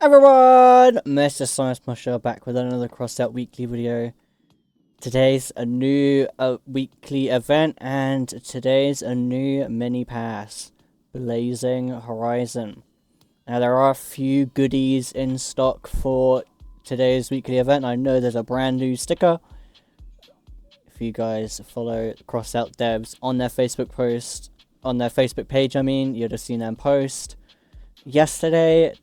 Everyone, Mr. Science Musher back with another Crossout weekly video. Today's a new weekly event, and today's a new mini pass, Blazing Horizon. Now there are a few goodies in stock for today's weekly event. I know there's a brand new sticker. If you guys follow Crossout devs on their Facebook post, on their Facebook page, you'd have seen them post yesterday.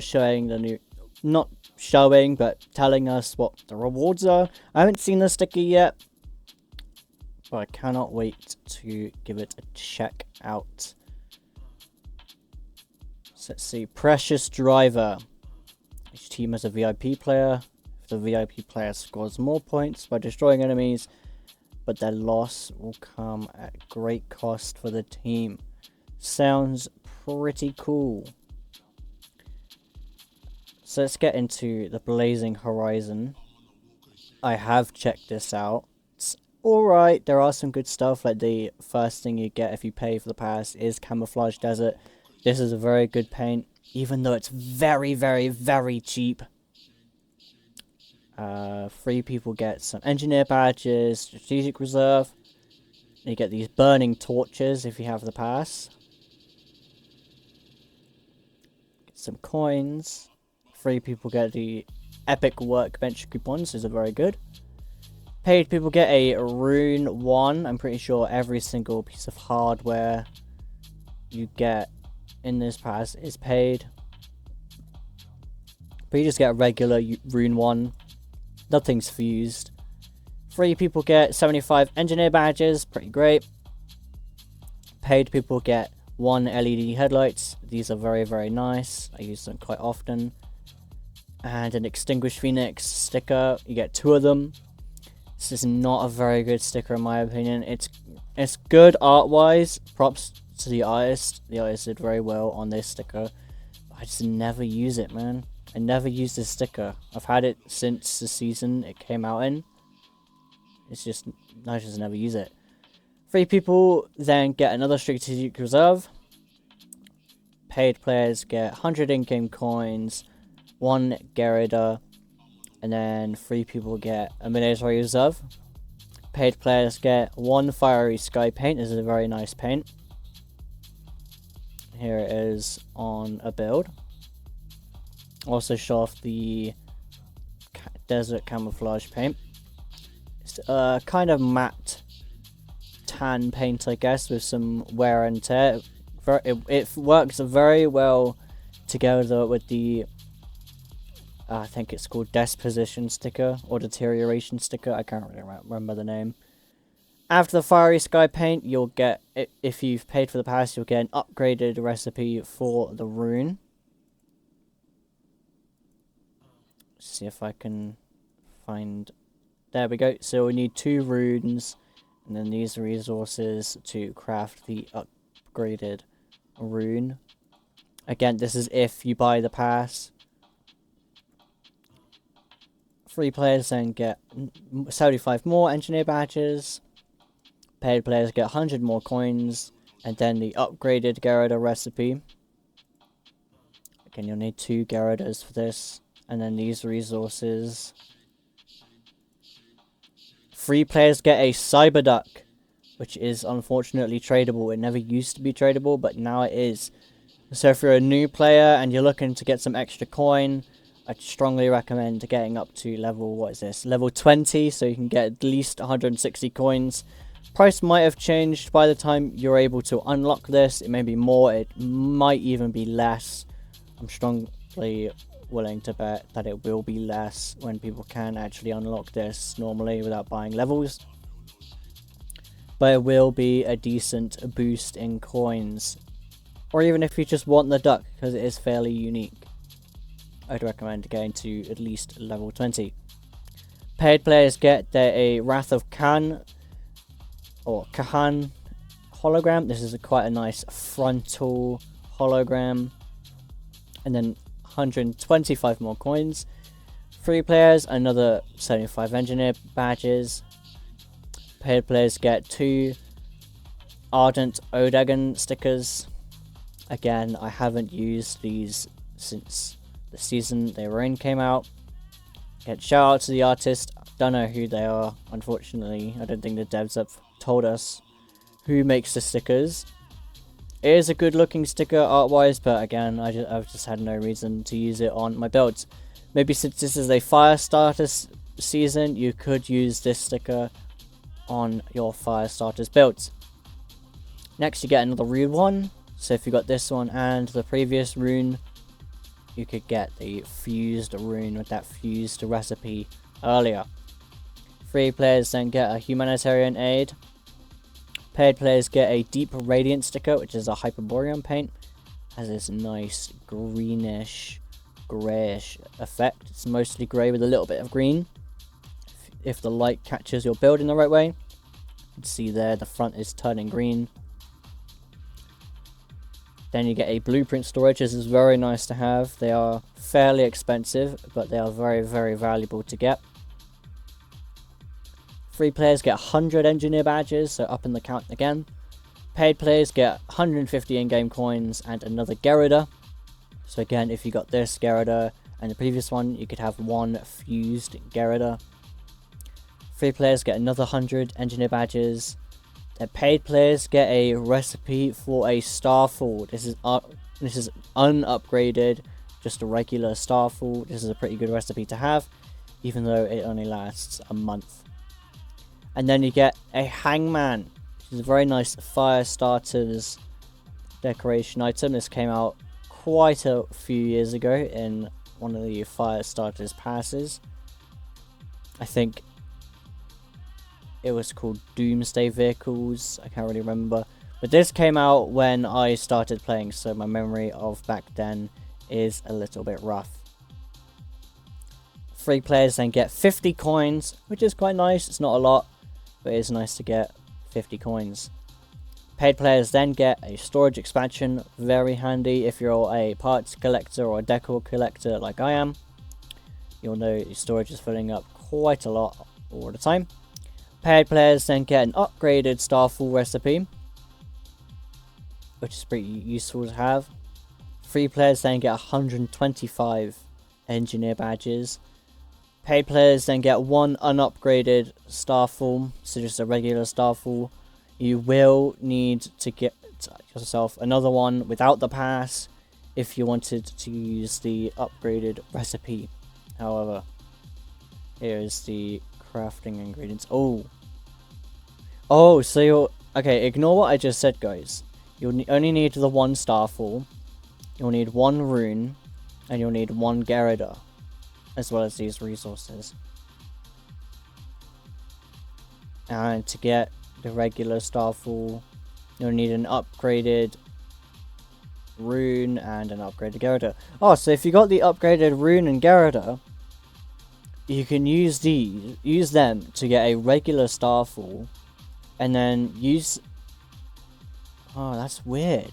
Showing the new, not showing, but telling us what the rewards are. I haven't seen the sticker yet, but I cannot wait to give it a check out. So let's see, Precious Driver. Each team has a VIP player. If the VIP player scores more points by destroying enemies, but their loss will come at great cost for the team. Sounds pretty cool. So let's get into the Blazing Horizon. I have checked this out. It's alright. There are some good stuff, like the first thing you get if you pay for the pass is Camouflage Desert. This is a very good paint, even though it's very, very, very cheap. Free people get some Engineer Badges, Strategic Reserve. You get these Burning Torches if you have the pass. Get some coins. Free people get the Epic Workbench coupons, these are very good. Paid people get a Rune 1. I'm pretty sure every single piece of hardware you get in this pass is paid. But you just get a regular Rune 1. Nothing's fused. Free people get 75 Engineer Badges, pretty great. Paid people get 1 LED headlights. These are very, very nice. I use them quite often. And an Extinguished Phoenix sticker. You get 2 of them. This is not a very good sticker in my opinion. It's good art wise. Props to the artist. The artist did very well on this sticker. I just never use it, man. I never use this sticker. I've had it since the season it came out in. It's just, I just never use it. Free people then get another Strategic Reserve. Paid players get 100 in-game coins, 1 Gerida, and then free people get a Military Reserve. Paid players get 1 Fiery Sky paint. This is a very nice paint. Here it is on a build. Also show off the Desert Camouflage paint. It's kind of matte tan paint, I guess, with some wear and tear. It works very well together with the I think it's called Disposition sticker or Deterioration sticker. I can't really remember the name. After the Fiery Sky paint, you'll get, if you've paid for the pass, you'll get an upgraded recipe for the rune. Let's see if I can find. There we go. So we need 2 runes and then these resources to craft the upgraded rune. Again, this is if you buy the pass. Free players then get 75 more Engineer Badges. Paid players get 100 more coins. And then the upgraded Gerida recipe. Again, you'll need 2 Geridas for this. And then these resources. Free players get a Cyberduck, which is unfortunately tradable. It never used to be tradable, but now it is. So if you're a new player and you're looking to get some extra coin, I'd strongly recommend getting up to level, what is this? Level 20, so you can get at least 160 coins. Price might have changed by the time you're able to unlock this. It may be more, it might even be less. I'm strongly willing to bet that it will be less when people can actually unlock this normally without buying levels. But it will be a decent boost in coins. Or even if you just want the duck, because it is fairly unique. I'd recommend getting to at least level 20. Paid players get a Wrath of Khan or Kahan hologram. This is quite a nice frontal hologram. And then 125 more coins. Free players, another 75 Engineer Badges. Paid players get 2 Ardent Odegon stickers. Again, I haven't used these since the season they were in came out. Again, shout out to the artist. Don't know who they are, unfortunately. I don't think the devs have told us who makes the stickers. It is a good looking sticker art wise, but again, I've just had no reason to use it on my builds. Maybe since this is a fire starter season, you could use this sticker on your fire starters builds. Next you get another rune one. So if you got this one and the previous rune, you could get the fused rune with that fused recipe earlier. Free players then get a humanitarian aid. Paid players get a deep radiant sticker, which is a Hyperborean paint. Has this nice greenish, greyish effect. It's mostly grey with a little bit of green. If the light catches your build in the right way, you can see there the front is turning green. Then you get a blueprint storage. This is very nice to have. They are fairly expensive, but they are very, very valuable to get. Free players get 100 engineer badges, so up in the count again. Paid players get 150 in-game coins and another Gerida. So again, if you got this Gerida and the previous one, you could have one fused Gerida. Free players get another 100 engineer badges. Then paid players get a recipe for a Starfall. This is unupgraded, just a regular Starfall. This is a pretty good recipe to have, even though it only lasts a month. And then you get a Hangman, which is a very nice fire starters decoration item. This came out quite a few years ago in one of the fire starters passes. I think it was called Doomsday Vehicles. I can't really remember. But this came out when I started playing, so my memory of back then is a little bit rough. Free players then get 50 coins, which is quite nice. It's not a lot, but it is nice to get 50 coins. Paid players then get a storage expansion. Very handy if you're a parts collector or a decor collector like I am. You'll know your storage is filling up quite a lot all the time. Paid players then get an upgraded Starfall recipe, which is pretty useful to have. Free players then get 125 engineer badges. Paid players then get one unupgraded Starfall, so just a regular Starfall. You will need to get yourself another one without the pass if you wanted to use the upgraded recipe. However, here is the crafting ingredients. Oh, so you'll... Okay, ignore what I just said, guys. You'll only need the one Starfall. You'll need one rune. And you'll need one Gerida, as well as these resources. And to get the regular Starfall, you'll need an upgraded rune and an upgraded Gerida. Oh, so if you got the upgraded rune and Gerida, you can use them to get a regular Starfall, and then use... Oh, that's weird.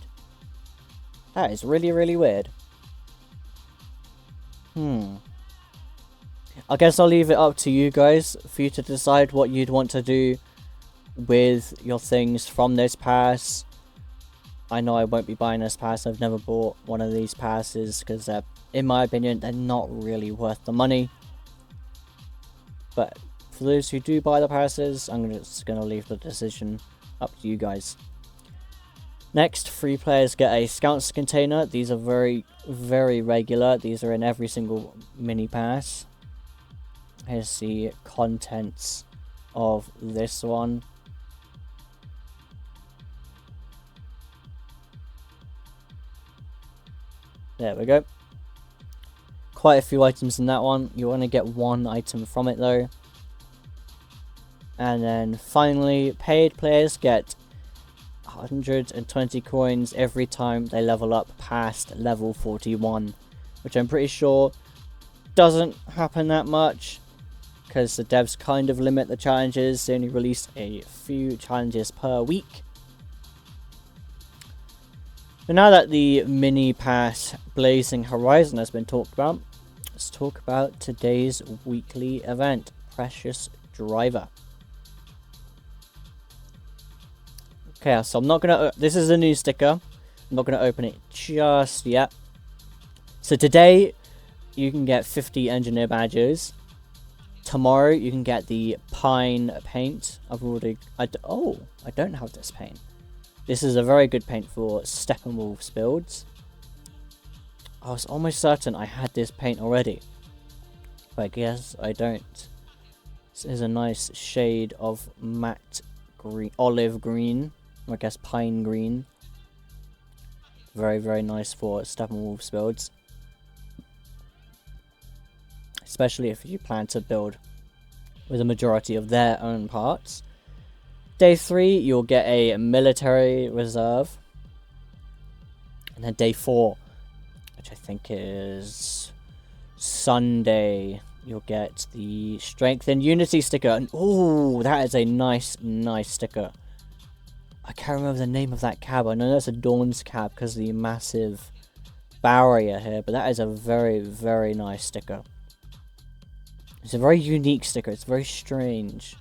That is really, really weird. I guess I'll leave it up to you guys for you to decide what you'd want to do with your things from this pass. I know I won't be buying this pass. I've never bought one of these passes because in my opinion, they're not really worth the money. But for those who do buy the passes, I'm just going to leave the decision up to you guys. Next, free players get a Scouts container. These are very, very regular. These are in every single mini pass. Here's the contents of this one. There we go. Quite a few items in that one. You want to get one item from it though. And then finally, paid players get 120 coins every time they level up past level 41, which I'm pretty sure doesn't happen that much because the devs kind of limit the challenges. They only release a few challenges per week. But now that the mini pass Blazing Horizon has been talked about, let's talk about today's weekly event, Precious Driver. Okay, so I'm not gonna... This is a new sticker. I'm not gonna open it just yet. So today, you can get 50 engineer badges. Tomorrow, you can get the pine paint. I don't have this paint. This is a very good paint for Steppenwolf's builds. I was almost certain I had this paint already, but I guess I don't. This is a nice shade of matte green, olive green, or I guess pine green. Very, very nice for Steppenwolf's builds. Especially if you plan to build with a majority of their own parts. Day 3, you'll get a military reserve. And then day 4, which I think is Sunday, you'll get the Strength and Unity sticker. And ooh, that is a nice, nice sticker. I can't remember the name of that cab. I know that's a Dawn's cab because of the massive barrier here. But that is a very, very nice sticker. It's a very unique sticker. It's very strange.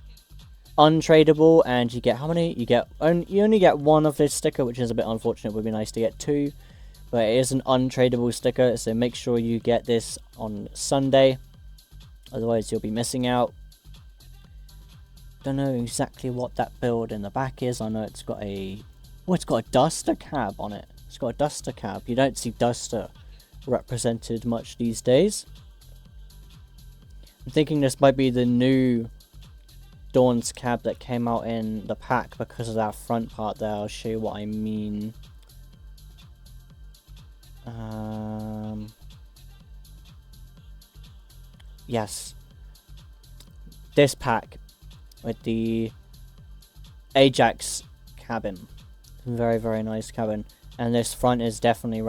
Untradeable, and you get how many? You only get one of this sticker, which is a bit unfortunate. It would be nice to get 2, but it is an untradeable sticker, so make sure you get this on Sunday. Otherwise, you'll be missing out. Don't know exactly what that build in the back is. I know it's got a Duster cab on it. It's got a Duster cab. You don't see Duster represented much these days. I'm thinking this might be the new Dawn's cab that came out in the pack because of that front part there. I'll show you what I mean. Yes. This pack with the Ajax cabin. Very, very nice cabin. And this front is definitely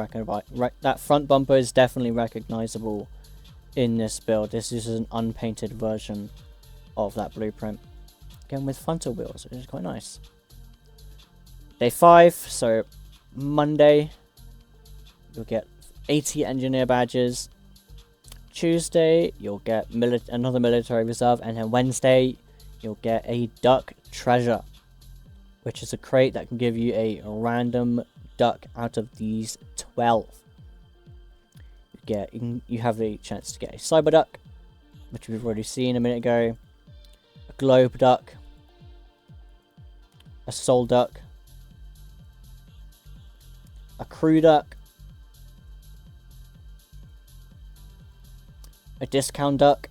that front bumper is definitely recognizable in this build. This is an unpainted version of that blueprint. Again with frontal wheels, which is quite nice. Day 5, so Monday, you'll get 80 engineer badges. Tuesday, you'll get another military reserve, and then Wednesday, you'll get a duck treasure, which is a crate that can give you a random duck out of these 12. You have the chance to get a cyber duck, which we've already seen a minute ago. Globe duck, a soul duck, a crew duck, a discount duck,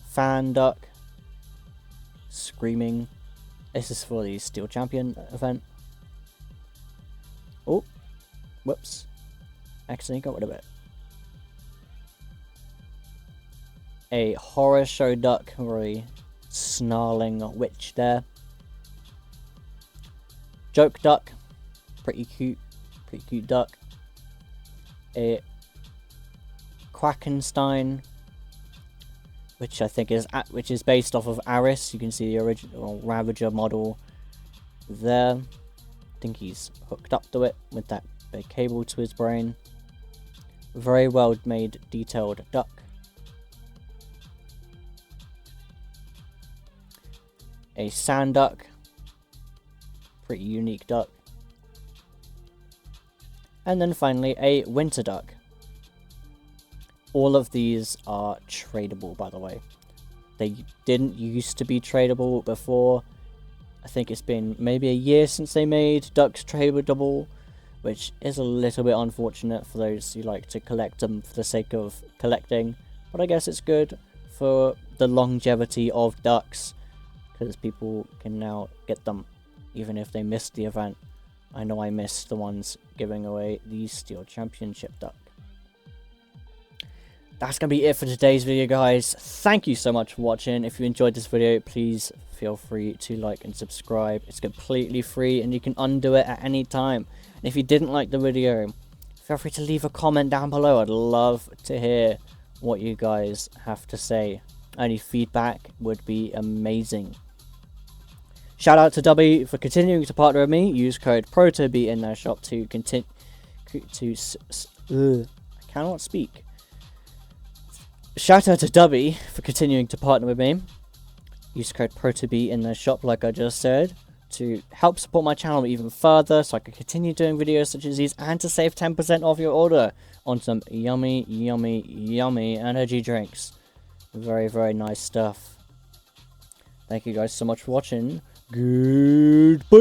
fan duck, screaming. This is for the Steel Champion event. Oh, whoops, accidentally got rid of it. A horror show duck, or a snarling witch there. Joke duck, pretty cute duck. A Quackenstein, which I think is based off of Aris. You can see the original Ravager model there. I think he's hooked up to it with that big cable to his brain. Very well made, detailed duck. A sand duck, pretty unique duck. And then finally a winter duck. All of these are tradable, by the way. They didn't used to be tradable before. I think it's been maybe a year since they made ducks tradable, which is a little bit unfortunate for those who like to collect them for the sake of collecting. But I guess it's good for the longevity of ducks, because people can now get them even if they missed the event. I know I missed the ones giving away the Steel Championship duck. That's going to be it for today's video, guys. Thank you so much for watching. If you enjoyed this video, please feel free to like and subscribe. It's completely free and you can undo it at any time. And if you didn't like the video, feel free to leave a comment down below. I'd love to hear what you guys have to say. Any feedback would be amazing. Shout out to DUBBY for continuing to partner with me. Use code PROTOBEE in their shop to continue I cannot speak. Shout out to DUBBY for continuing to partner with me. Use code PROTOBEE in their shop, like I just said, to help support my channel even further so I can continue doing videos such as these and to save 10% off your order on some yummy, yummy, yummy energy drinks. Very, very nice stuff. Thank you guys so much for watching. Goodbye.